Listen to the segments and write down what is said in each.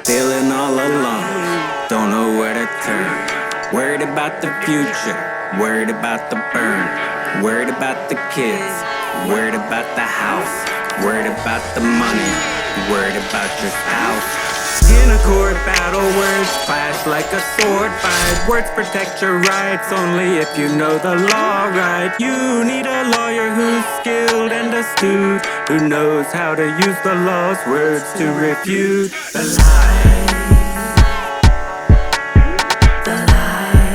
Feeling all alone, don't know where to turn. Worried about the future, worried about the burn. Worried about the kids, worried about the house. Worried about the money, worried about your spouse. In a court battle, words clash like a sword fight. Words protect your rights only if you know the law right. You need a lawyer who's skilled and astute, who knows how to use the law's words to refute the lies. The lies.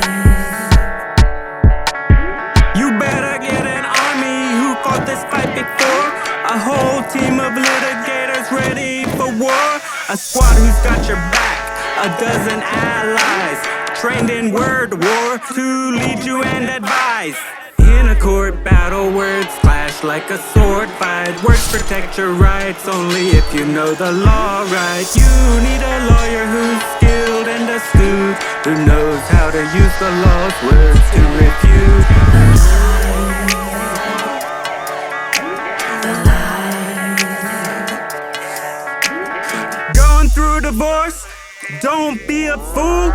You better get an army who fought this fight before. A whole team of litigators ready for war. A squad who's got your back, a dozen allies, trained in word war to lead you and advise. In a court battle, words clash like a sword fight. Words protect your rights only if you know the law right. You need a lawyer who's skilled and astute, who knows how to use the law's words to refute the lies. Going through divorce, don't be a fool.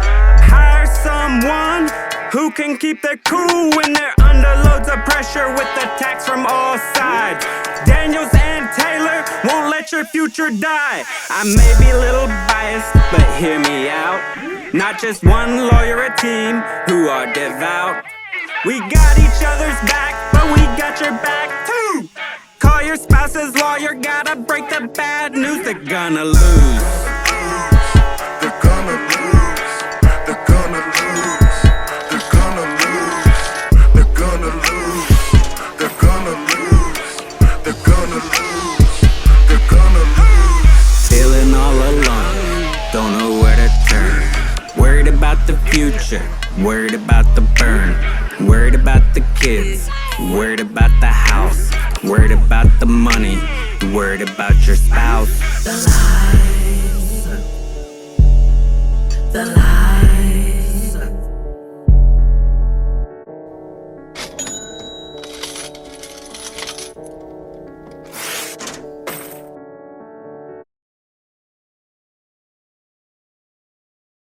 Hire someone who can keep their cool when they're under loads of pressure with attacks from all sides. Daniels and Taylor won't let your future die. I may be a little biased, but hear me out. Not just one lawyer, a team who are devout. We got each other's back, but we got your back too. Call your spouse's lawyer, gotta break the bad news. They're gonna lose. They're gonna lose. They're gonna lose. They're gonna lose. They're gonna lose. They're gonna lose. They're gonna lose. They're gonna lose. Feeling all alone, don't know where to turn. Worried about the future, worried about the burn. Worried about the kids, worried about the house. Worried about the money, worried about your spouse. The lies. The lies.